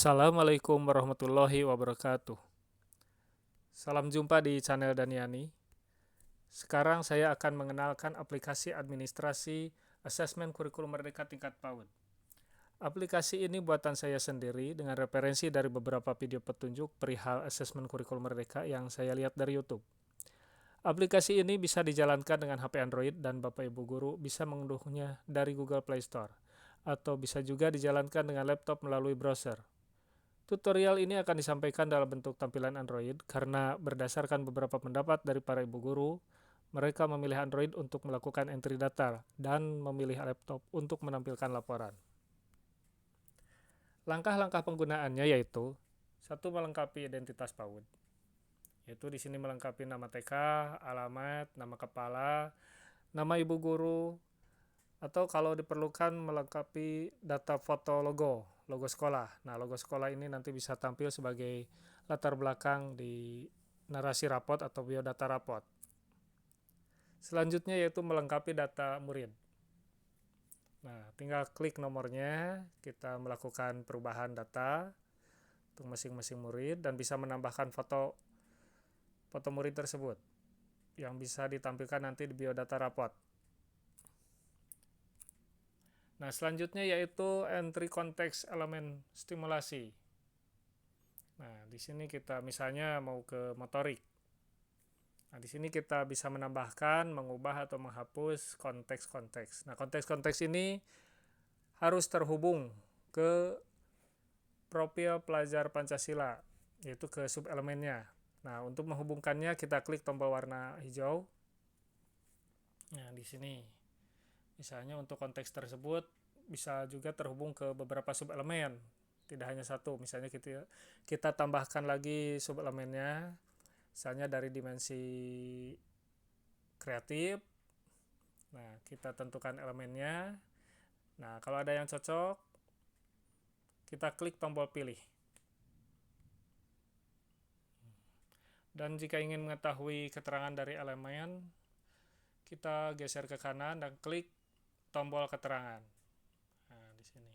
Assalamualaikum warahmatullahi wabarakatuh. Salam jumpa di channel Daniani. Sekarang saya akan mengenalkan aplikasi administrasi asesmen kurikulum merdeka tingkat PAUD. Aplikasi ini buatan saya sendiri dengan referensi dari beberapa video petunjuk perihal asesmen kurikulum merdeka yang saya lihat dari YouTube. Aplikasi ini bisa dijalankan dengan HP Android dan Bapak Ibu guru bisa mengunduhnya dari Google Play Store atau bisa juga dijalankan dengan laptop melalui browser. Tutorial ini akan disampaikan dalam bentuk tampilan Android karena berdasarkan beberapa pendapat dari para ibu guru, mereka memilih Android untuk melakukan entry data dan memilih laptop untuk menampilkan laporan. Langkah-langkah penggunaannya yaitu: satu, melengkapi identitas PAUD. Yaitu di sini melengkapi nama TK, alamat, nama kepala, nama ibu guru, atau kalau diperlukan melengkapi data foto logo sekolah. Nah, logo sekolah ini nanti bisa tampil sebagai latar belakang di narasi rapot atau biodata rapot. Selanjutnya yaitu melengkapi data murid. Nah, tinggal klik nomornya, kita melakukan perubahan data untuk masing-masing murid dan bisa menambahkan foto murid tersebut yang bisa ditampilkan nanti di biodata rapot. Nah, selanjutnya yaitu entry konteks elemen stimulasi. Nah, di sini kita misalnya mau ke motorik. Nah, di sini kita bisa menambahkan, mengubah atau menghapus konteks-konteks. Nah, konteks-konteks ini harus terhubung ke profil pelajar Pancasila, yaitu ke subelemennya. Nah, untuk menghubungkannya kita klik tombol warna hijau. Nah, di sini misalnya untuk konteks tersebut bisa juga terhubung ke beberapa subelemen, tidak hanya satu. Misalnya kita tambahkan lagi subelemennya, misalnya dari dimensi kreatif. Nah, kita tentukan elemennya. Nah, kalau ada yang cocok, kita klik tombol pilih. Dan jika ingin mengetahui keterangan dari elemen, kita geser ke kanan dan klik tombol keterangan. Nah, di sini.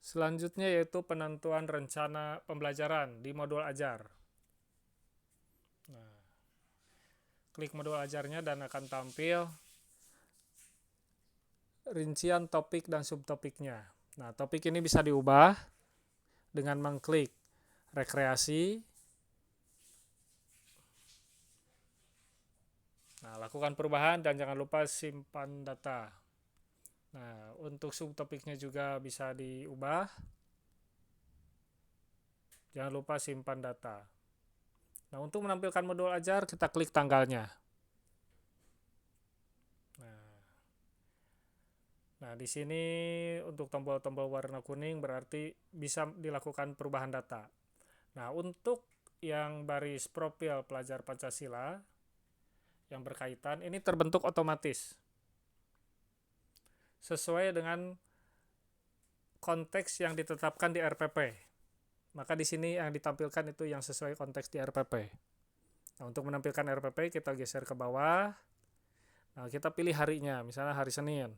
Selanjutnya yaitu penentuan rencana pembelajaran di modul ajar. Nah, klik modul ajarnya dan akan tampil rincian topik dan subtopiknya. Nah, topik ini bisa diubah dengan mengklik rekreasi. Nah, lakukan perubahan dan jangan lupa simpan data. Nah, untuk subtopiknya juga bisa diubah. Jangan lupa simpan data. Nah, untuk menampilkan modul ajar, kita klik tanggalnya. Nah, di sini untuk tombol-tombol warna kuning berarti bisa dilakukan perubahan data. Nah, untuk yang baris profil pelajar Pancasila yang berkaitan, ini terbentuk otomatis sesuai dengan konteks yang ditetapkan di RPP. Maka di sini yang ditampilkan itu yang sesuai konteks di RPP. Nah, untuk menampilkan RPP kita geser ke bawah. Nah, kita pilih harinya, misalnya hari Senin.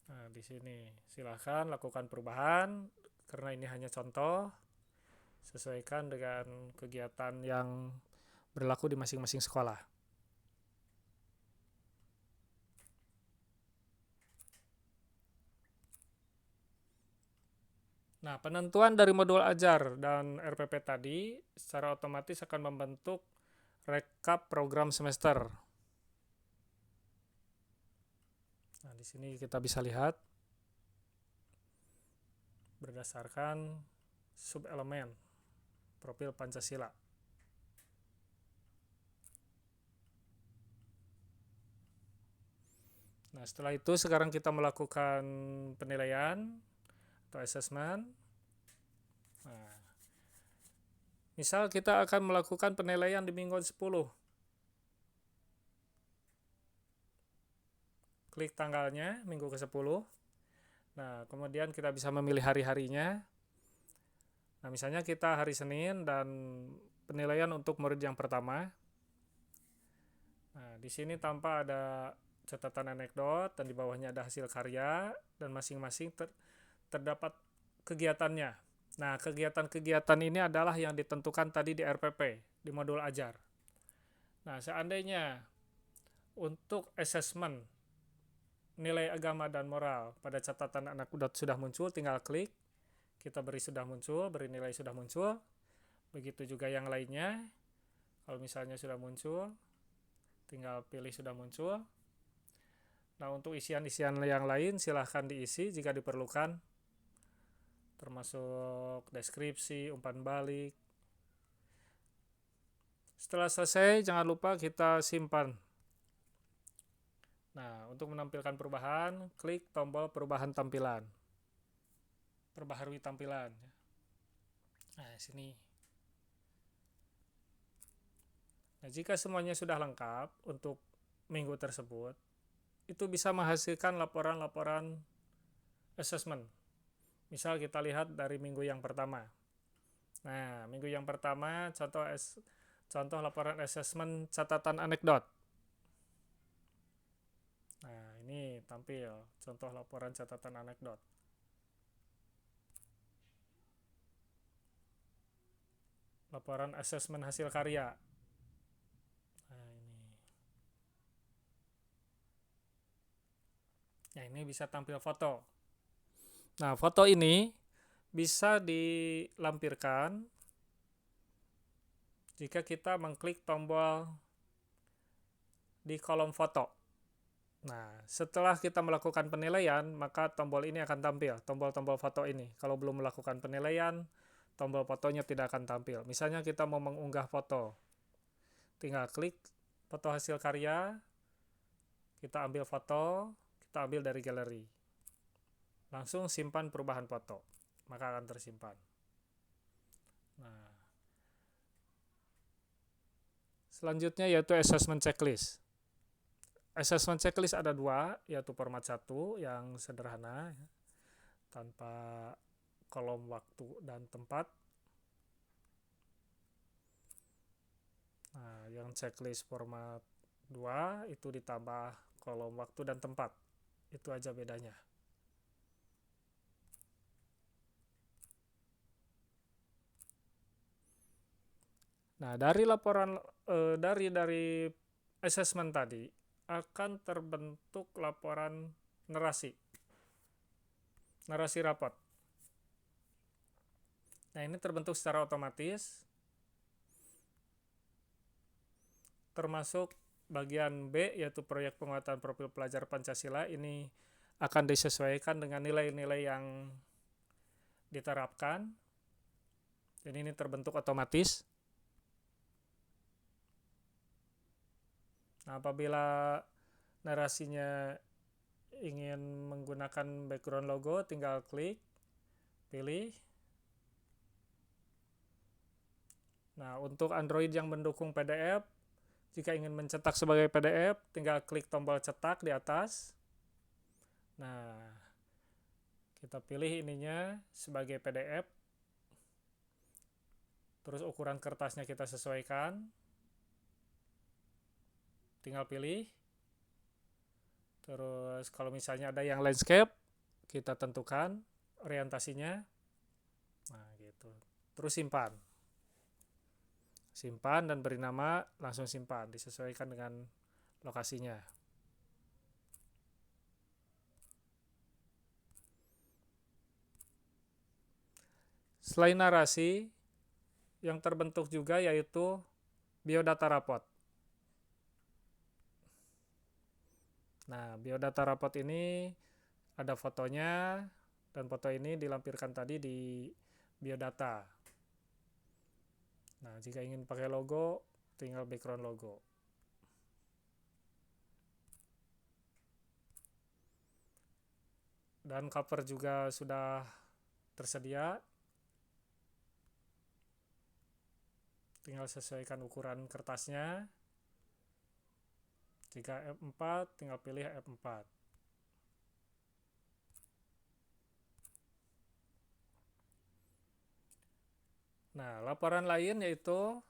Nah, di sini silahkan lakukan perubahan karena ini hanya contoh. Sesuaikan dengan kegiatan yang berlaku di masing-masing sekolah. Nah, penentuan dari modul ajar dan RPP tadi secara otomatis akan membentuk rekap program semester. Nah, di sini kita bisa lihat berdasarkan subelemen profil Pancasila. Nah, setelah itu sekarang kita melakukan penilaian atau assessment. Nah, misal kita akan melakukan penilaian di minggu 10. Klik tanggalnya, minggu ke-10. Nah, kemudian kita bisa memilih hari-harinya. Nah, misalnya kita hari Senin dan penilaian untuk murid yang pertama. Nah, di sini tanpa ada catatan anekdot dan di bawahnya ada hasil karya dan masing-masing terdapat kegiatannya. Nah, kegiatan-kegiatan ini adalah yang ditentukan tadi di RPP, di modul ajar. Nah, seandainya untuk asesmen nilai agama dan moral pada catatan anekdot sudah muncul, tinggal klik, kita beri sudah muncul, beri nilai sudah muncul. Begitu juga yang lainnya, kalau misalnya sudah muncul, tinggal pilih sudah muncul. Nah, untuk isian-isian yang lain silahkan diisi jika diperlukan, termasuk deskripsi, umpan balik. Setelah selesai, jangan lupa kita simpan. Nah, untuk menampilkan perubahan, klik tombol perubahan tampilan. Perbaharui tampilan. Nah, sini. Nah, jika semuanya sudah lengkap untuk minggu tersebut, itu bisa menghasilkan laporan-laporan assessment. Misal kita lihat dari minggu yang pertama. Nah, minggu yang pertama contoh laporan assessment catatan anekdot. Nah, ini tampil contoh laporan catatan anekdot. Laporan assessment hasil karya. Nah, ini. Nah, ini bisa tampil foto. Nah, foto ini bisa dilampirkan jika kita mengklik tombol di kolom foto. Nah, setelah kita melakukan penilaian, maka tombol ini akan tampil, tombol-tombol foto ini. Kalau belum melakukan penilaian, tombol fotonya tidak akan tampil. Misalnya kita mau mengunggah foto, tinggal klik foto hasil karya, kita ambil foto, kita ambil dari galeri. Langsung simpan perubahan foto, maka akan tersimpan. Nah, selanjutnya yaitu assessment checklist. Assessment checklist ada dua, yaitu format 1 yang sederhana, tanpa kolom waktu dan tempat. Nah, yang checklist format 2 itu ditambah kolom waktu dan tempat. Itu aja bedanya. Nah, dari laporan dari assessment tadi akan terbentuk laporan narasi rapot. Nah, ini terbentuk secara otomatis, termasuk bagian B yaitu proyek penguatan profil pelajar Pancasila. Ini akan disesuaikan dengan nilai-nilai yang diterapkan. Jadi ini terbentuk otomatis. Nah, apabila narasinya ingin menggunakan background logo, tinggal klik, pilih. Nah, untuk Android yang mendukung PDF, jika ingin mencetak sebagai PDF, tinggal klik tombol cetak di atas. Nah, kita pilih ininya sebagai PDF. Terus ukuran kertasnya kita sesuaikan. Tinggal pilih. Terus kalau misalnya ada yang landscape, kita tentukan orientasinya. Nah, gitu. Terus simpan. Simpan dan beri nama, langsung simpan, disesuaikan dengan lokasinya. Selain narasi, yang terbentuk juga yaitu biodata rapot. Nah, biodata rapot ini ada fotonya, dan foto ini dilampirkan tadi di biodata. Nah, jika ingin pakai logo, tinggal background logo. Dan cover juga sudah tersedia. Tinggal sesuaikan ukuran kertasnya. Jika F4, tinggal pilih F4. Nah, laporan lain yaitu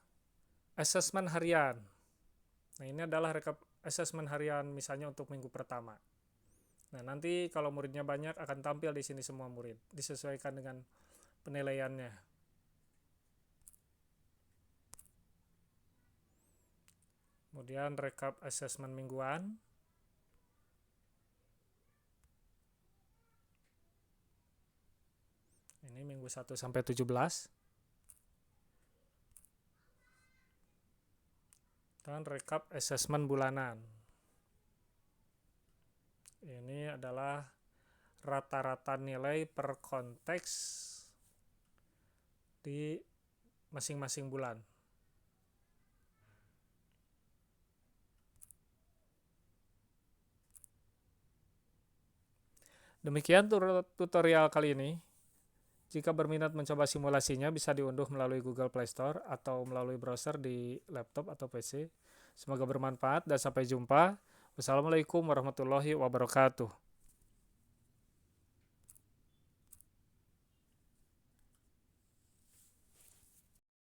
Asesmen harian. Nah, ini adalah rekap asesmen harian misalnya untuk minggu pertama. Nah, nanti kalau muridnya banyak akan tampil di sini semua murid, disesuaikan dengan penilaiannya. Kemudian rekap asesmen mingguan. Ini minggu 1 sampai 17. Dan rekap asesmen bulanan. Ini adalah rata-rata nilai per konteks di masing-masing bulan. Demikian tutorial kali ini. Jika berminat mencoba simulasinya, bisa diunduh melalui Google Play Store atau melalui browser di laptop atau PC. Semoga bermanfaat dan sampai jumpa. Wassalamualaikum warahmatullahi wabarakatuh.